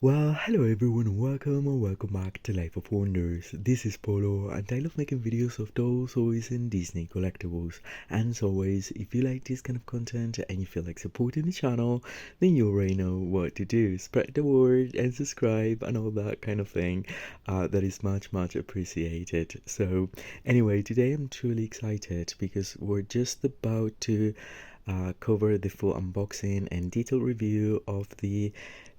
Well, hello everyone, welcome or welcome back to Life of Wonders. This is Polo and I love making videos of dolls, toys and Disney collectibles. And as always, if you like this kind of content and you feel like supporting the channel, then you already know what to do. Spread the word and subscribe and all that kind of thing. That is much appreciated. So anyway, today I'm truly excited because we're just about to cover the full unboxing and detailed review of the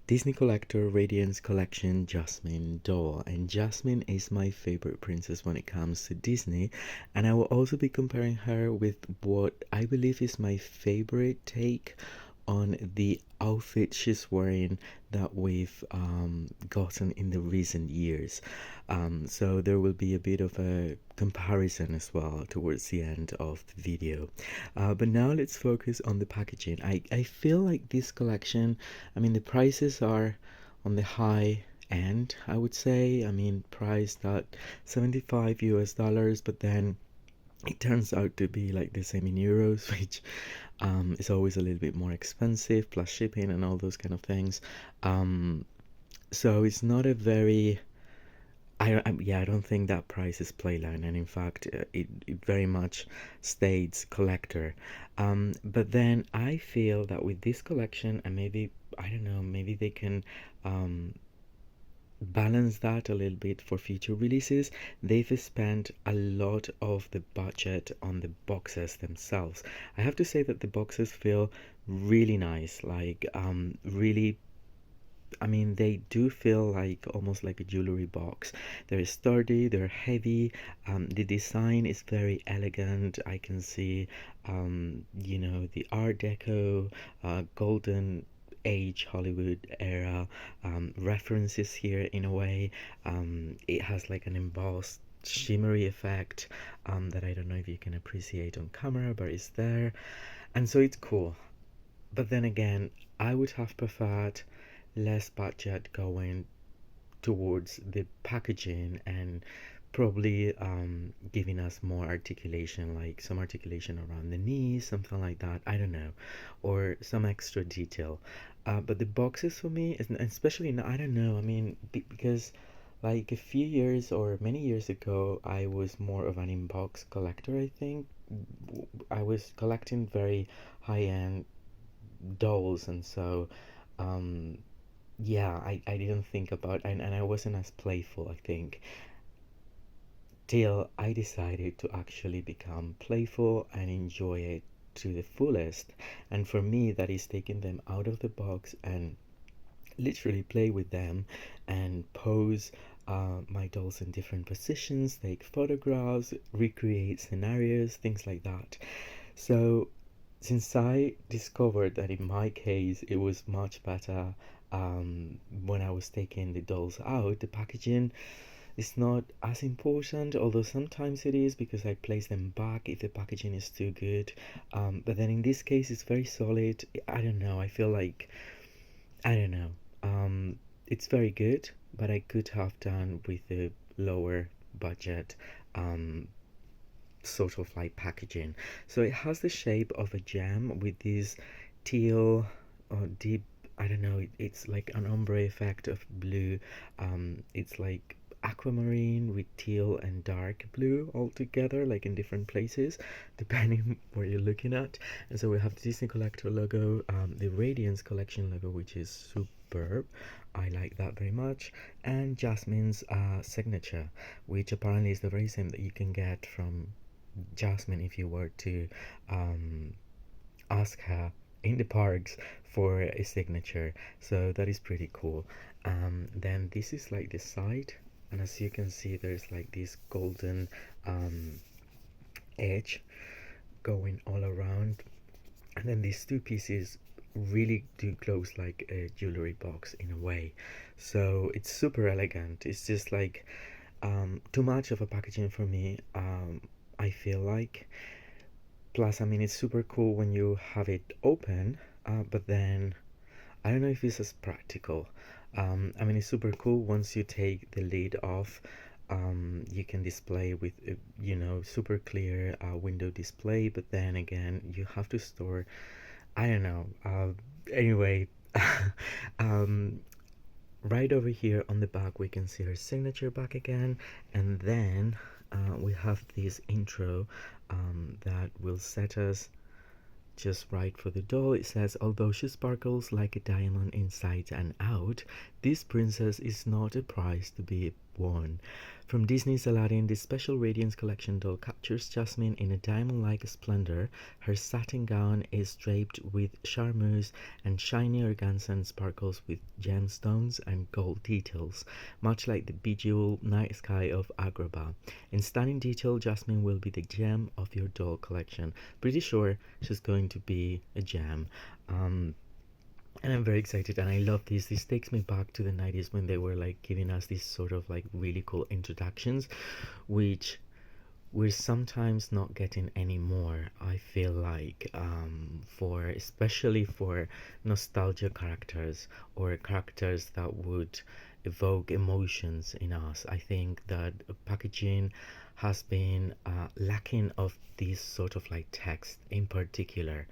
Disney Collector Radiance Collection Jasmine doll. And Jasmine is my favorite princess when it comes to Disney, and I will also be comparing her with what I believe is my favorite take on the outfit she's wearing that we've gotten in the recent years. So there will be a bit of a comparison as well towards the end of the video. But now let's focus on the packaging. I feel like this collection, I mean, the prices are on the high end, I would say. I mean, priced at 75 US dollars, but then it turns out to be like the same in euros, which is always a little bit more expensive, plus shipping and all those kind of things. So it's not a very yeah, I don't think that price is playline, and in fact, it very much states collector. But then I feel that with this collection, and maybe, I don't know, maybe they can um, balance that a little bit for future releases. They've spent a lot of the budget on the boxes themselves. I have to say that the boxes feel really nice, like really, I mean, they do feel like almost like a jewelry box. They're sturdy, they're heavy. The design is very elegant. I can see, the Art Deco, golden age Hollywood era references here in a way. It has like an embossed shimmery effect that I don't know if you can appreciate on camera, but it's there. And so it's cool. But then again, I would have preferred less budget going towards the packaging and probably giving us more articulation, like some articulation around the knees, something like that. I don't know, or some extra detail. But the boxes for me, especially I don't know. I mean, because like a few years or many years ago, I was more of an inbox collector. I think I was collecting very high-end dolls, and so um, yeah, I didn't think about, and I wasn't as playful, I think, till I decided to actually become playful and enjoy it to the fullest. And for me, that is taking them out of the box and literally play with them and pose my dolls in different positions, take photographs, recreate scenarios, things like that. So since I discovered that in my case it was much better when I was taking the dolls out, the packaging is not as important, although sometimes it is because I place them back if the packaging is too good. But then in this case, it's very solid. I don't know. I feel like, I don't know. It's very good, but I could have done with a lower budget sort of like packaging. So it has the shape of a gem with this teal or deep, I don't know, it's like an ombre effect of blue. It's like aquamarine with teal and dark blue all together, like in different places depending where you're looking at. And so we have the Disney Collector logo, the Radiance Collection logo, which is superb. I like that very much. And Jasmine's signature, which apparently is the very same that you can get from Jasmine if you were to ask her in the parks for a signature. So that is pretty cool. Then this is like the side, and as you can see, there's like this golden edge going all around, and then these two pieces really do close like a jewelry box in a way. So it's super elegant. It's just like too much of a packaging for me. I feel like. Plus, I mean, it's super cool when you have it open, but then I don't know if it's as practical. I mean, it's super cool once you take the lid off. You can display with, super clear window display, but then again, you have to store, I don't know. Anyway, um, right over here on the back we can see her signature back again, and then we have this intro that will set us just right for the doll. It says, although she sparkles like a diamond inside and out, this princess is not a prize to be won. From Disney's Aladdin, this special Radiance collection doll captures Jasmine in a diamond-like splendor. Her satin gown is draped with charmeuse and shiny organza and sparkles with gemstones and gold details, much like the bejeweled night sky of Agrabah. In stunning detail, Jasmine will be the gem of your doll collection. Pretty sure she's going to be a gem. And I'm very excited, and I love this. This takes me back to the 90s when they were like giving us these sort of like really cool introductions, which we're sometimes not getting anymore. I feel like for especially for nostalgia characters or characters that would evoke emotions in us. I think that packaging has been lacking of this sort of like text in particular.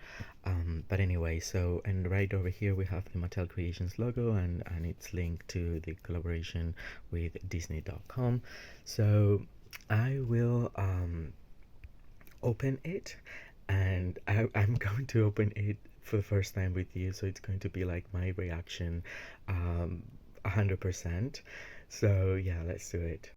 But anyway, so and right over here we have the Mattel Creations logo, and it's linked to the collaboration with Disney.com. So I will open it, and I'm going to open it for the first time with you, so it's going to be like my reaction 100%. So yeah, let's do it.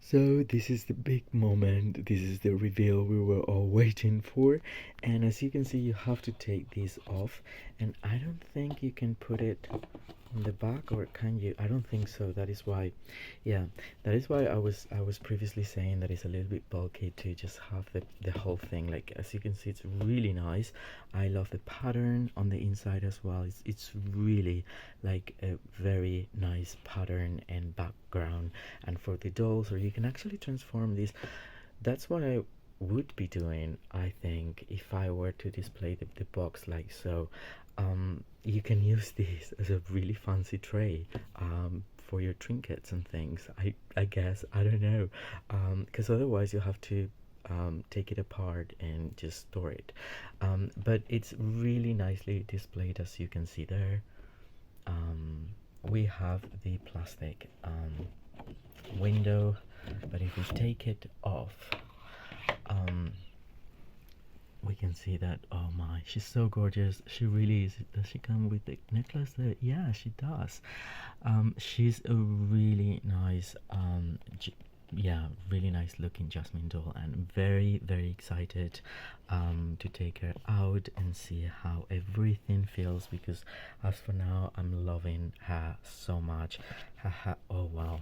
So this is the big moment, this is the reveal we were all waiting for, and as you can see you have to take this off, and I don't think you can put it on the back, or can you? I don't think so. That is why, yeah, that is why I was previously saying that it's a little bit bulky to just have the whole thing. Like as you can see, it's really nice. I love the pattern on the inside as well. It's really like a very nice pattern and background, and for the dolls, or you can actually transform this. That's what I would be doing, I think, if I were to display the box like so. You can use this as a really fancy tray for your trinkets and things. I guess, I don't know, because otherwise you have to take it apart and just store it. But it's really nicely displayed, as you can see there. We have the plastic window, but if we take it off, we can see that, oh my, she's so gorgeous. She really is. Does she come with the necklace there? Yeah, she does. She's a really nice yeah, really nice looking Jasmine doll, and very excited to take her out and see how everything feels, because as for now I'm loving her so much. Oh wow,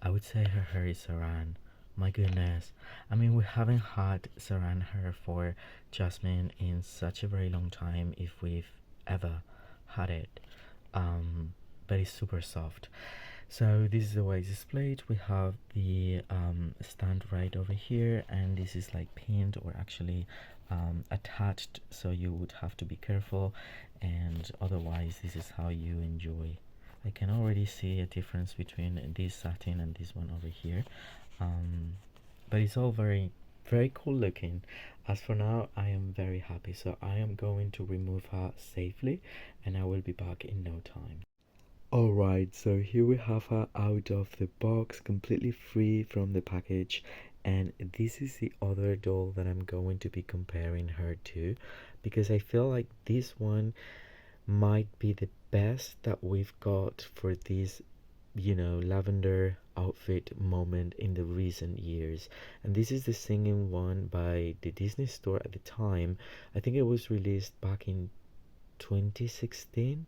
I would say her hair is saran. My goodness. I mean, we haven't had saran hair for Jasmine in such a very long time, if we've ever had it. But it's super soft. So this is the way it's displayed. We have the stand right over here, and this is like pinned, or actually attached, so you would have to be careful, and otherwise this is how you enjoy. I can already see a difference between this satin and this one over here, but it's all very cool looking. As for now, I am very happy, so I am going to remove her safely, and I will be back in no time. Alright, so here we have her out of the box, completely free from the package, and this is the other doll that I'm going to be comparing her to, because I feel like this one might be the best that we've got for this, you know, lavender outfit moment in the recent years. And this is the singing one by the Disney Store at the time. I think it was released back in 2016,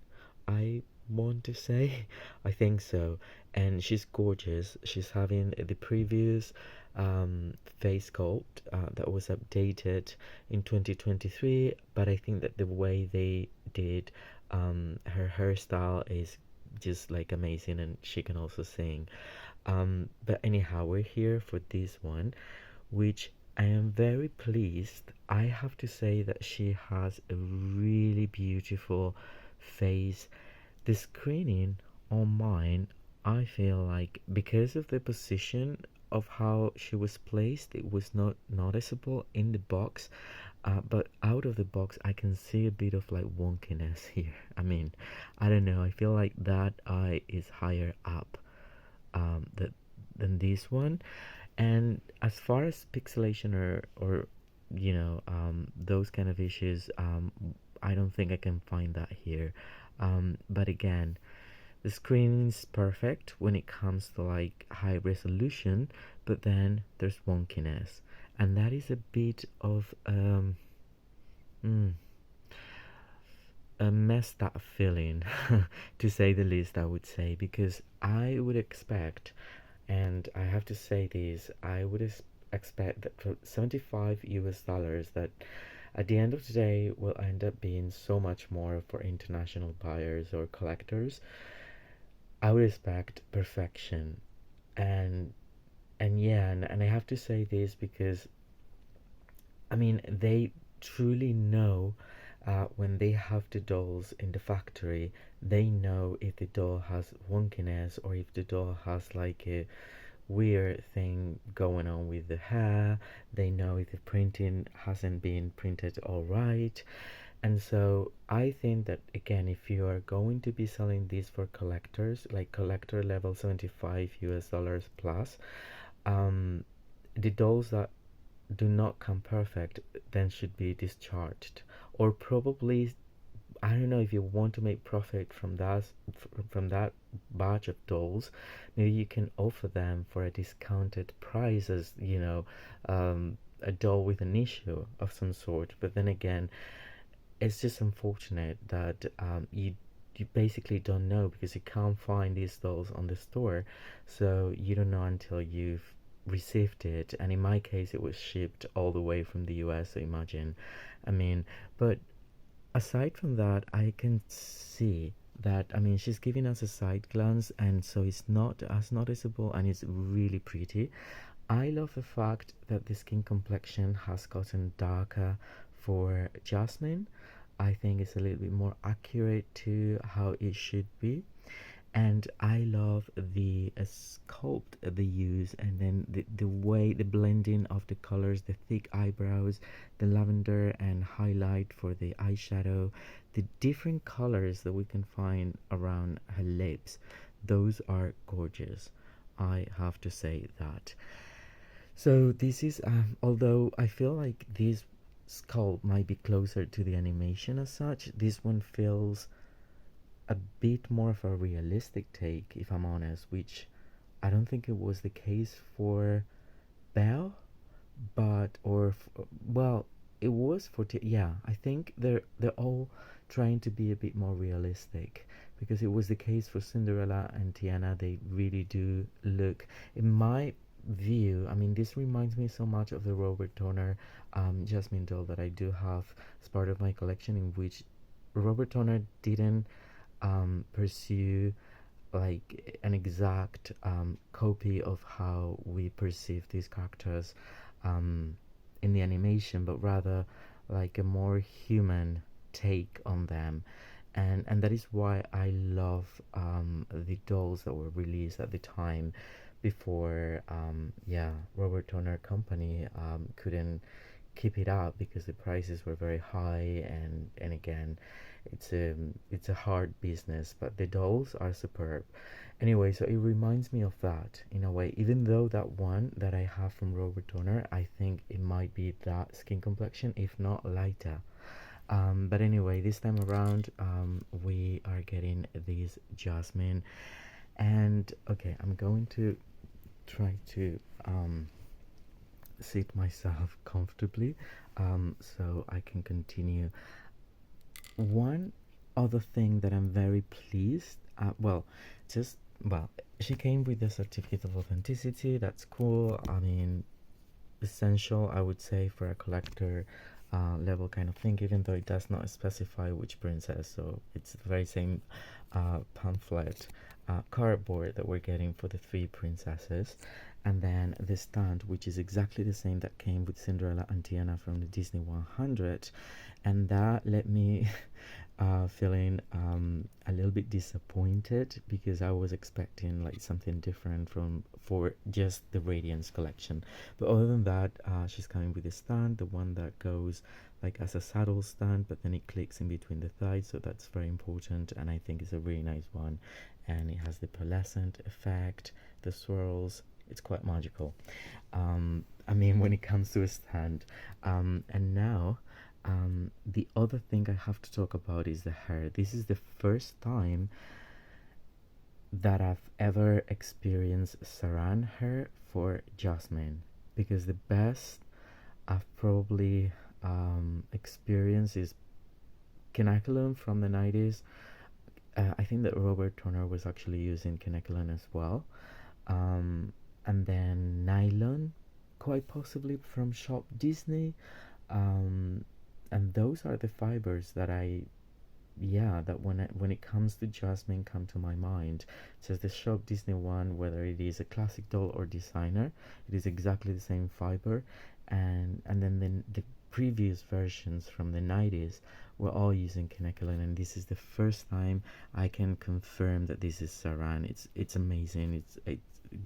I want to say. I think so. And she's gorgeous. She's having the previous face sculpt that was updated in 2023, but I think that the way they did her hairstyle is just like amazing, and she can also sing. But anyhow, we're here for this one, which I am very pleased. I have to say that she has a really beautiful face. The screening on mine, I feel like because of the position of how she was placed, it was not noticeable in the box. But out of the box I can see a bit of like wonkiness here. I mean, I don't know, I feel like that eye is higher up that than this one. And as far as pixelation or those kind of issues, I don't think I can find that here. But again, the screen is perfect when it comes to like high resolution, but then there's wonkiness, and that is a bit of mm, a messed up feeling, to say the least, I would say, because I would expect, and I have to say this, I would expect that for 75 US dollars, that at the end of the day will end up being so much more for international buyers or collectors. I would expect perfection, and yeah, and I have to say this because I mean they truly know, when they have the dolls in the factory, they know if the doll has wonkiness or if the doll has like a weird thing going on with the hair. They know if the printing hasn't been printed all right. And so I think that again, if you are going to be selling this for collectors, like collector level 75 US dollars plus, um, the dolls that do not come perfect then should be discharged, or probably, I don't know, if you want to make profit from that batch of dolls, maybe you can offer them for a discounted price as, a doll with an issue of some sort. But then again, it's just unfortunate that you basically don't know, because you can't find these dolls on the store, so you don't know until you've received it. And in my case, it was shipped all the way from the US, so imagine. I mean, but aside from that, I can see that, I mean, she's giving us a side glance, and so it's not as noticeable, and it's really pretty. I love the fact that the skin complexion has gotten darker for Jasmine. I think it's a little bit more accurate to how it should be. And I love the sculpt they use, and then the way the blending of the colors, the thick eyebrows, the lavender and highlight for the eyeshadow, the different colors that we can find around her lips. Those are gorgeous. I have to say that. So this is, although I feel like this sculpt might be closer to the animation as such, this one feels a bit more of a realistic take, if I'm honest, which I don't think it was the case for Belle, but well, it was for yeah. I think they're all trying to be a bit more realistic, because it was the case for Cinderella and Tiana. They really do look, in my view, I mean, this reminds me so much of the Robert Toner Jasmine doll that I do have as part of my collection, in which Robert Toner didn't pursue like an exact copy of how we perceive these characters in the animation, but rather like a more human take on them. And that is why I love the dolls that were released at the time, before yeah, Robert Toner Company couldn't keep it up because the prices were very high, and again, it's a hard business, but the dolls are superb. Anyway, so it reminds me of that in a way, even though that one that I have from Robert Toner, I think it might be that skin complexion, if not lighter. But anyway, this time around, we are getting this Jasmine, and okay, I'm going to try to sit myself comfortably so I can continue. One other thing that I'm very pleased, well, just, well, she came with a certificate of authenticity. That's cool. I mean, essential, I would say, for a collector level kind of thing, even though it does not specify which princess. So it's the very same pamphlet cardboard that we're getting for the three princesses, and then the stand, which is exactly the same that came with Cinderella and Tiana from the Disney 100, and that let me feeling a little bit disappointed, because I was expecting like something different from for just the Radiance collection. But other than that, she's coming with a stand, the one that goes like as a saddle stand, but then it clicks in between the thighs, so that's very important, and I think it's a really nice one. And it has the pearlescent effect, the swirls. It's quite magical. I mean, when it comes to a stand. And now, the other thing I have to talk about is the hair. This is the first time that I've ever experienced saran hair for Jasmine, because the best I've probably experienced is Kanekalon from the 90s. I think that Robert Turner was actually using Kanekalon as well. And then nylon, quite possibly from Shop Disney. And those are the fibers that that when it comes to Jasmine come to my mind. So the Shop Disney one, whether it is a classic doll or designer, it is exactly the same fiber. And then the previous versions from the 90s were all using Kanekalon, and this is the first time I can confirm that this is saran. It's amazing. It's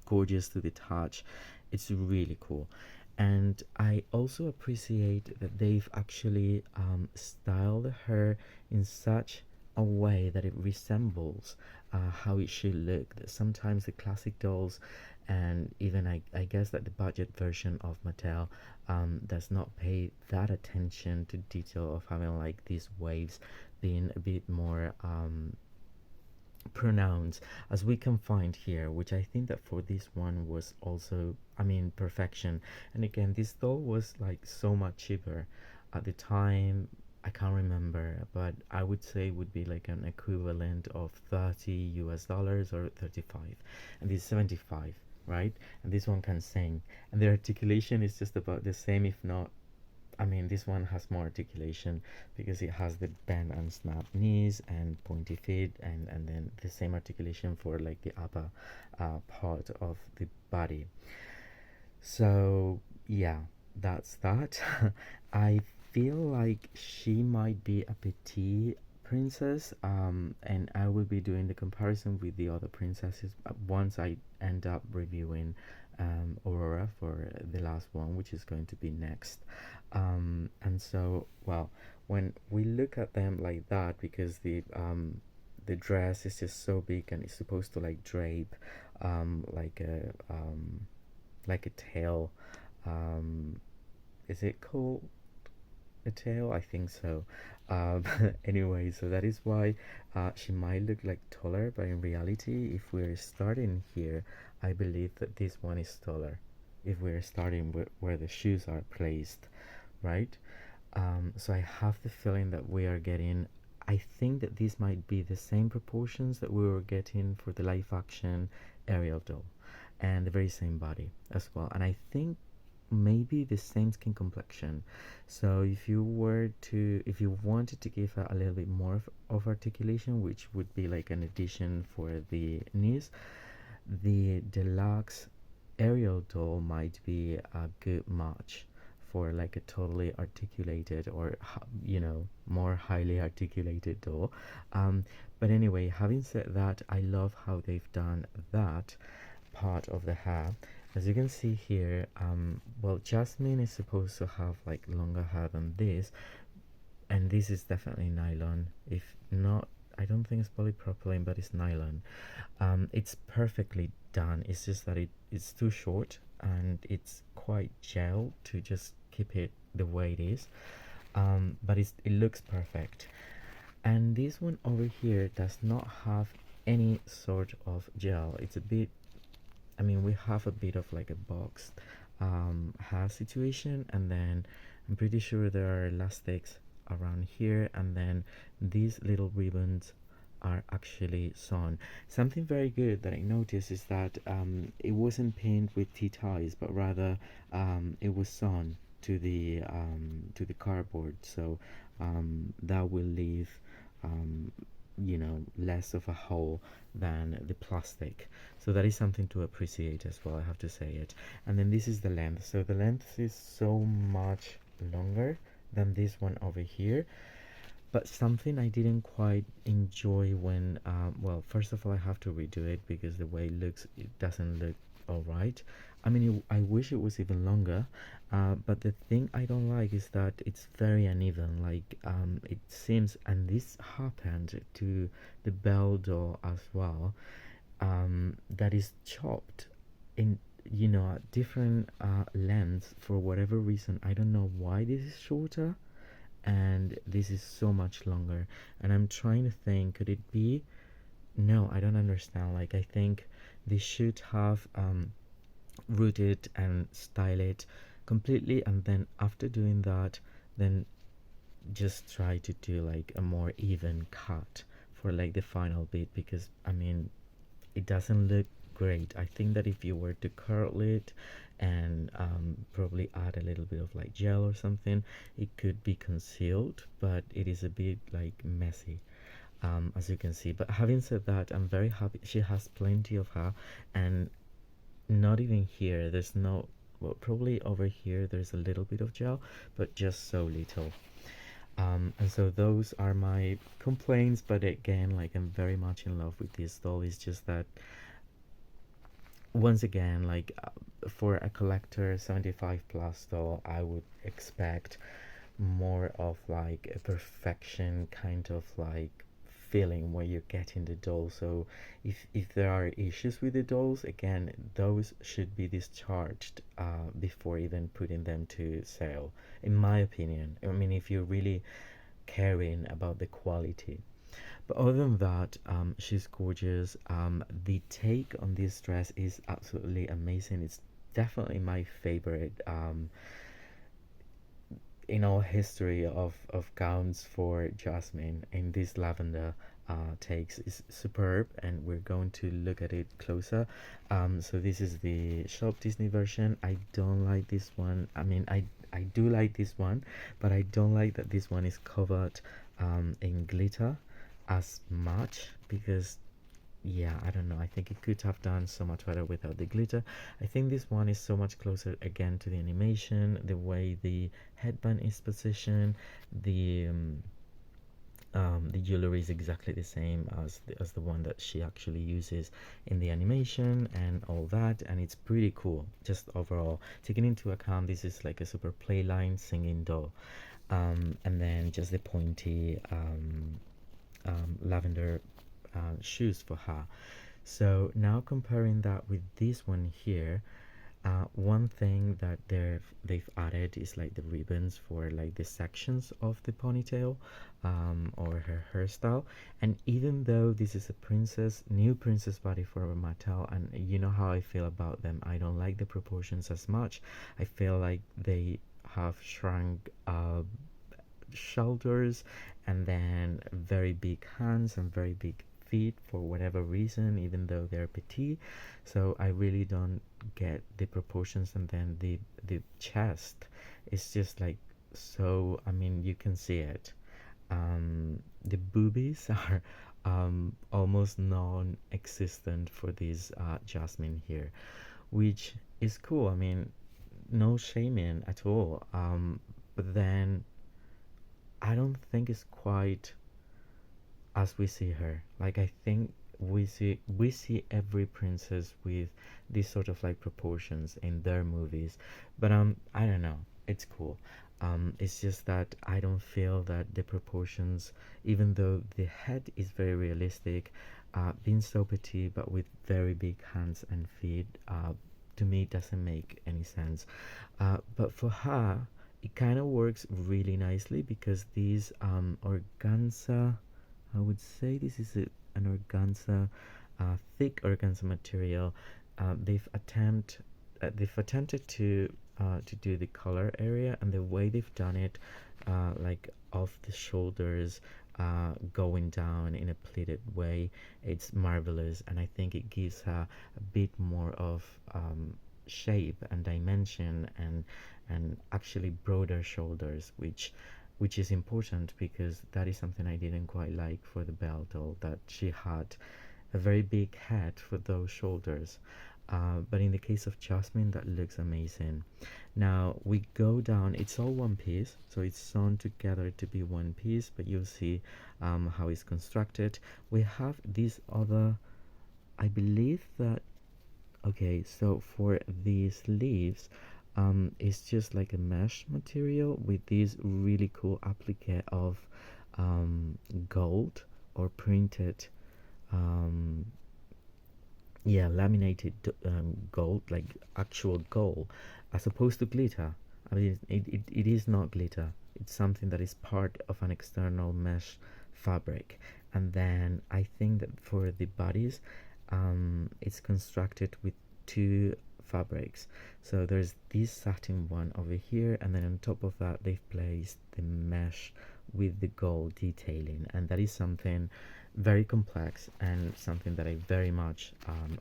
gorgeous to the touch. It's really cool. And I also appreciate that they've actually styled her in such a way that it resembles how it should look. That sometimes the classic dolls, and even I guess that the budget version of Mattel does not pay that attention to detail of having like these waves being a bit more pronounced as we can find here, which I think that for this one was also, I mean, perfection. And again, this doll was like so much cheaper at the time. I can't remember, but I would say it would be like an equivalent of 30 US dollars or 35, and this is 75, right? And this one can sing, and the articulation is just about the same, if not, I mean, this one has more articulation because it has the bend and snap knees and pointy feet, and then the same articulation for like the upper part of the body. So yeah, that's that. I feel like she might be a petite princess, and I will be doing the comparison with the other princesses once I end up reviewing Aurora for the last one, which is going to be next. And so, well, when we look at them like that, because the dress is just so big and it's supposed to like drape like a tail. Um, is it called a tail? I think so. Um, anyway, so that is why she might look like taller, but in reality, if we're starting here, I believe that this one is taller. If we're starting where the shoes are placed, right? So I have the feeling that we are getting, I think that this might be the same proportions that we were getting for the live action Ariel doll, and the very same body as well. And I think maybe the same skin complexion. So if you wanted to give her a little bit more of articulation, which would be like an addition for the knees, the deluxe Ariel doll might be a good match for like a totally articulated, or more highly articulated doll. But anyway, having said that, I love how they've done that part of the hair. As you can see here, well, Jasmine is supposed to have like longer hair than this, and this is definitely nylon. If not, I don't think it's polypropylene, but it's nylon. It's perfectly done. It's just that it's too short, and it's quite gel to just keep it the way it is. But it looks perfect. And this one over here does not have any sort of gel. It's a bit, I mean, we have a bit of like a boxed hair situation, and then I'm pretty sure there are elastics around here, and then these little ribbons are actually sewn. Something very good that I noticed is that it wasn't pinned with T-ties, but rather it was sewn to the cardboard, so that will leave less of a hole than the plastic. So that is something to appreciate as well, I have to say it. And then this is the length. So the length is so much longer than this one over here. But something I didn't quite enjoy when well, first of all, I have to redo it because the way it looks, it doesn't look all right. I mean, I wish it was even longer, but the thing I don't like is that it's very uneven. Like, it seems, and this happened to the bell door as well, that is chopped in, at different lengths for whatever reason. I don't know why this is shorter and this is so much longer. And I'm trying to think, could it be? No, I don't understand. Like, I think they should have root it and style it completely, and then after doing that, then just try to do like a more even cut for like the final bit, because I mean, it doesn't look great. I think that if you were to curl it and probably add a little bit of like gel or something, it could be concealed, but it is a bit like messy, as you can see. But having said that, I'm very happy she has plenty of her, and not even here, there's no, well, probably over here there's a little bit of gel, but just so little. And so those are my complaints, but again, like, I'm very much in love with this doll. It's just that, once again, like, for a collector 75 plus doll, I would expect more of like a perfection kind of like feeling where you're getting the doll. So if there are issues with the dolls, again, those should be discharged before even putting them to sale, in my opinion. I mean, if you're really caring about the quality. But other than that, she's gorgeous. The take on this dress is absolutely amazing. It's definitely my favorite in all history of gowns for Jasmine. In this lavender takes is superb, and we're going to look at it closer. So this is the Shop Disney version. I don't like this one. I mean, I do like this one, but I don't like that this one is covered in glitter as much, because yeah, I don't know, I think it could have done so much better without the glitter. I think this one is so much closer again to the animation, the way the headband is positioned, the jewelry is exactly the same as the one that she actually uses in the animation and all that, and it's pretty cool just overall, taking into account this is like a super playline singing doll. And then just the pointy lavender shoes for her. So now comparing that with this one here, one thing that they've added is like the ribbons for like the sections of the ponytail, or her hairstyle. And even though this is a new princess body for Mattel, and you know how I feel about them, I don't like the proportions as much. I feel like they have shrunk shoulders, and then very big hands and very big feet for whatever reason, even though they're petite. So I really don't get the proportions. And then the chest is just like, so I mean, you can see it. The boobies are almost non-existent for this Jasmine here, which is cool. I mean, no shaming at all. But then I don't think it's quite as we see her. Like, I think we see every princess with these sort of like proportions in their movies. But I don't know. It's cool. It's just that I don't feel that the proportions, even though the head is very realistic, being so petite but with very big hands and feet, to me doesn't make any sense. But for her, it kind of works really nicely, because these organza, I would say this is an organza, thick organza material. They've attempted to do the collar area, and the way they've done it, like off the shoulders, going down in a pleated way, it's marvelous. And I think it gives her a bit more of shape and dimension, and actually broader shoulders, which is important, because that is something I didn't quite like for the belle doll, that she had a very big head for those shoulders. But in the case of Jasmine, that looks amazing. Now we go down, it's all one piece, so it's sewn together to be one piece, but you'll see how it's constructed. We have this other, I believe that, Okay, so for the sleeves, it's just like a mesh material with this really cool applique of um, gold or printed, um, yeah, laminated gold, like actual gold, as opposed to glitter. I mean, it is not glitter. It's something that is part of an external mesh fabric. And then I think that for the bodies, it's constructed with two fabrics. So there's this satin one over here, and then on top of that, they've placed the mesh with the gold detailing, and that is something very complex and something that I very much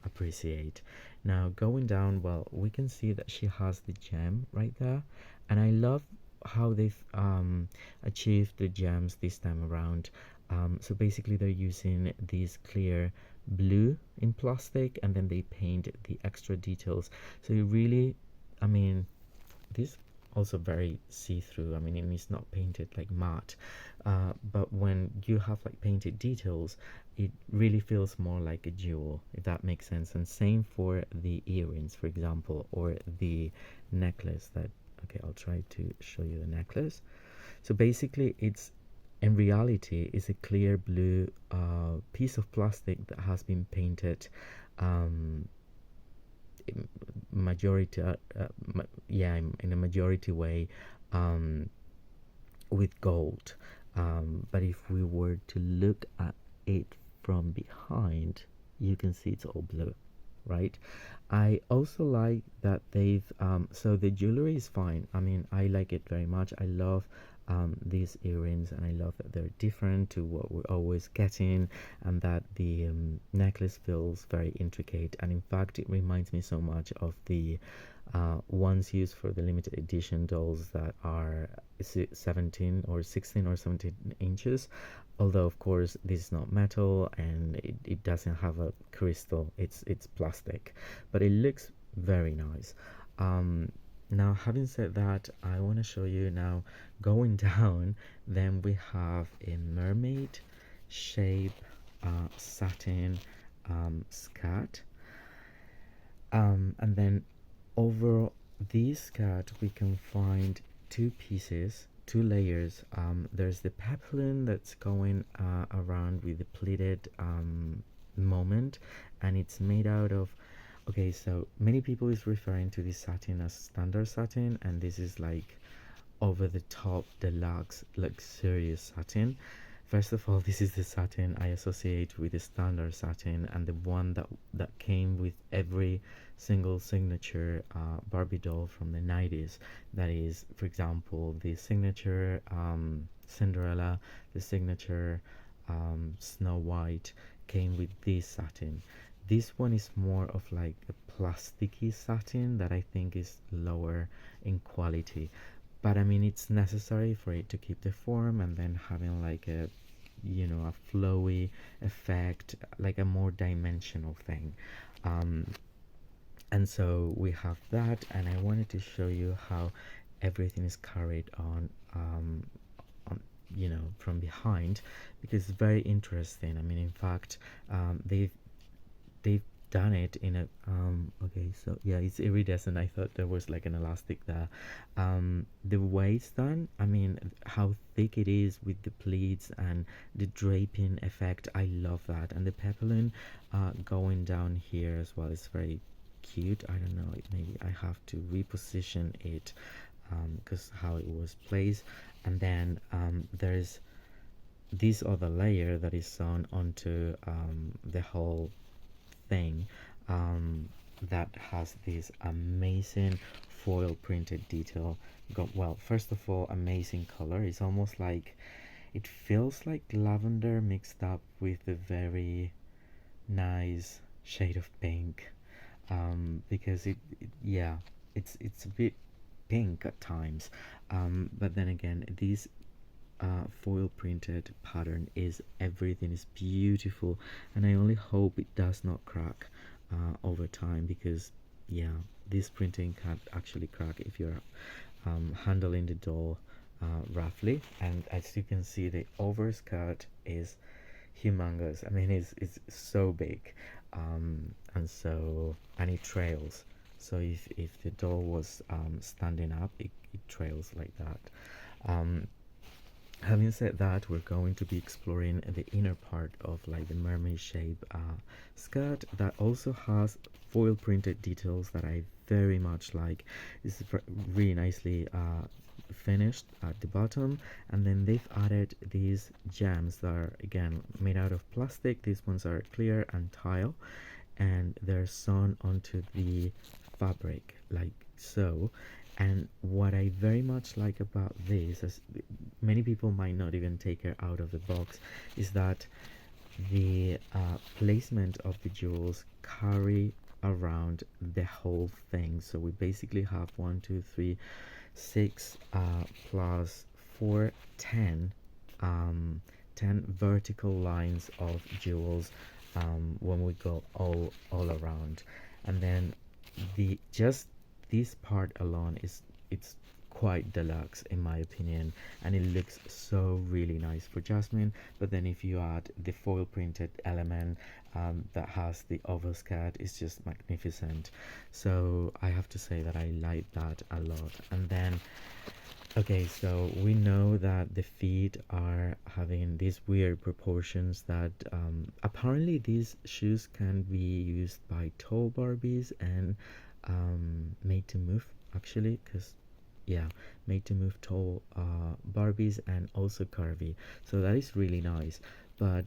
appreciate. Now going down, well, we can see that she has the gem right there, and I love how they've achieved the gems this time around. So basically they're using this clear blue in plastic, and then they paint the extra details, so you really, I mean, this also very see-through. I mean, it is not painted like matte, but when you have like painted details, it really feels more like a jewel, if that makes sense. And same for the earrings, for example, or the necklace that, okay, I'll try to show you the necklace. So basically it's, in reality, is a clear blue piece of plastic that has been painted um, majority yeah, in a majority way, um, with gold, but if we were to look at it from behind, you can see it's all blue, right? I also like that they've so the jewelry is fine. I mean, I like it very much. I love these earrings, and I love that they're different to what we're always getting, and that the necklace feels very intricate. And in fact, it reminds me so much of the ones used for the limited edition dolls that are 17 or 16 or 17 inches, although of course this is not metal, and it doesn't have a crystal, it's plastic, but it looks very nice. Now having said that, I want to show you now going down. Then we have a mermaid shape satin skirt, and then over this skirt we can find two pieces, two layers. There's the peplum that's going around with the pleated moment, and it's made out of, okay, so many people is referring to this satin as standard satin, and this is like over the top deluxe luxurious satin. First of all, this is the satin I associate with the standard satin, and the one that came with every single signature Barbie doll from the 90s. That is, for example, the signature Cinderella, the signature Snow White came with this satin. This one is more of like a plasticky satin that I think is lower in quality, but I mean, it's necessary for it to keep the form, and then having like a, you know, a flowy effect, like a more dimensional thing. um, and so we have that, and I wanted to show you how everything is carried on, you know, from behind, because it's very interesting. I mean, in fact, they've done it in a okay, so yeah, it's iridescent. I thought there was like an elastic there. The way it's done, I mean, how thick it is with the pleats and the draping effect, I love that. And the peplum going down here as well is very cute. I don't know, maybe I have to reposition it because how it was placed. And then there's this other layer that is sewn onto the whole thing, that has this amazing foil printed detail. Well, first of all, amazing color. It's almost like, it feels like lavender mixed up with a very nice shade of pink, because yeah, it's a bit pink at times, but then again, these foil printed pattern is, everything is beautiful, and I only hope it does not crack over time, because yeah, this printing can actually crack if you're handling the doll roughly. And as you can see, the overskirt is humongous. I mean, it's so big. and it trails. So if the doll was standing up, it trails like that. um, Having said that, we're going to be exploring the inner part of like the mermaid shape skirt that also has foil printed details that I very much like. It's really nicely finished at the bottom, and then they've added these gems that are again made out of plastic. These ones are clear and tile, and they're sewn onto the fabric like so. And what I very much like about this, as many people might not even take it out of the box, is that the placement of the jewels carry around the whole thing. So we basically have 1 2 3 6 plus 4 10 10 vertical lines of jewels when we go all around. And then the just this part alone is it's quite deluxe in my opinion, and it looks so really nice for Jasmine. But then if you add the foil printed element that has the overskirt, it's just magnificent. So I have to say that I like that a lot. And then okay, so we know that the feet are having these weird proportions that apparently these shoes can be used by tall Barbies and made to move actually, because yeah, made to move tall Barbies and also curvy. So that is really nice, but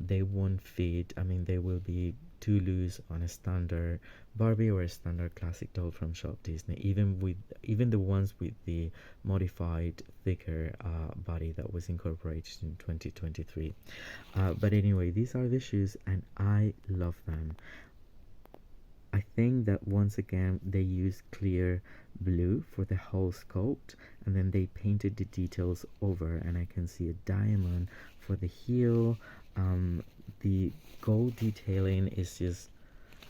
they won't fit. I mean, they will be too loose on a standard Barbie or a standard classic doll from Shop Disney, even the ones with the modified thicker body that was incorporated in 2023. But anyway, these are the shoes and I love them. I think that once again they used clear blue for the whole sculpt, and then they painted the details over, and I can see a diamond for the heel. The gold detailing is just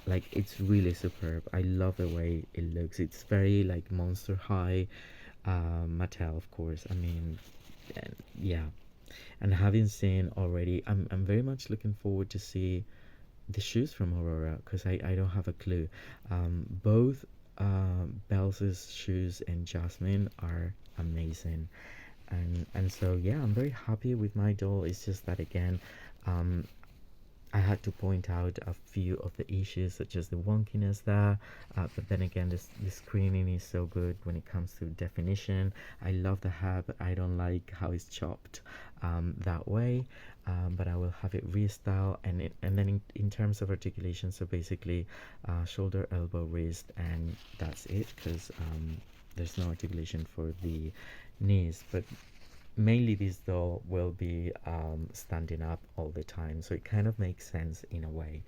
like, it's really superb. I love the way it looks. It's very like Monster High, Mattel, of course. I mean, yeah. And having seen already, I'm very much looking forward to see the shoes from Aurora, because I don't have a clue. Both Belle's shoes and Jasmine are amazing, and so yeah, I'm very happy with my doll. It's just that again, um, I had to point out a few of the issues, such as the wonkiness there, but then again, the screening is so good when it comes to definition. I love the hair, but I don't like how it's chopped that way. But I will have it restyled, and then in terms of articulation, so basically shoulder, elbow, wrist, and that's it, because there's no articulation for the knees. But mainly this doll will be standing up all the time, so it kind of makes sense in a way.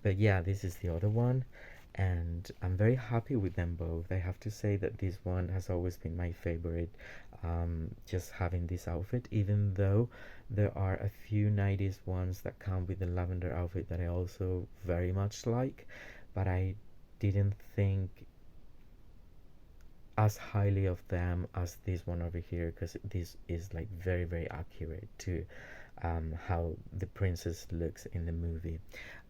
But yeah, this is the other one, and I'm very happy with them both. I have to say that this one has always been my favorite, just having this outfit, even though there are a few 90s ones that come with the lavender outfit that I also very much like, but I didn't think as highly of them as this one over here, because this is like very accurate to how the princess looks in the movie.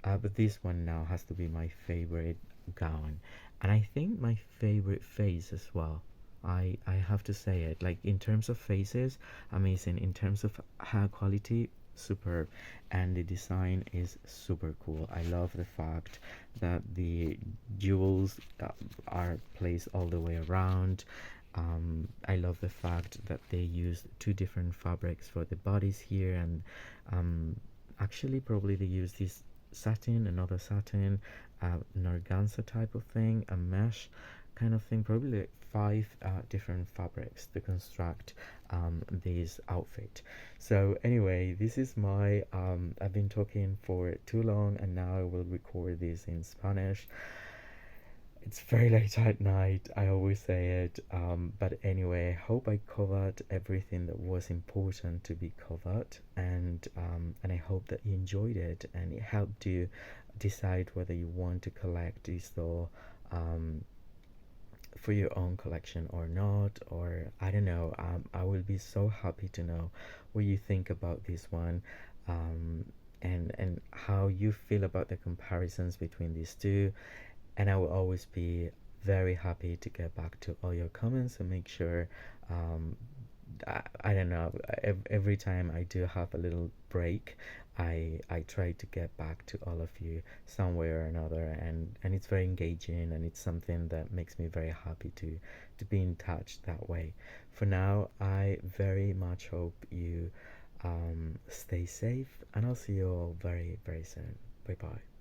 But this one now has to be my favorite gown, and I think my favorite face as well. I have to say it, like in terms of faces, amazing. In terms of hair quality, superb, and the design is super cool. I love the fact that the jewels are placed all the way around. I love the fact that they used two different fabrics for the bodies here, and actually probably they used this satin, another satin, an organza type of thing, a mesh kind of thing, probably like five different fabrics to construct this outfit. So anyway, this is my I've been talking for too long, and now I will record this in Spanish. It's very late at night, I always say it, but anyway, I hope I covered everything that was important to be covered, and I hope that you enjoyed it and it helped you decide whether you want to collect this doll for your own collection or not, or I don't know. I will be so happy to know what you think about this one. and how you feel about the comparisons between these two. And I will always be very happy to get back to all your comments and make sure um, I don't know, every time I do have a little break, I try to get back to all of you some way or another, and it's very engaging, and it's something that makes me very happy to be in touch that way. For now, I very much hope you stay safe, and I'll see you all very, very soon. Bye bye.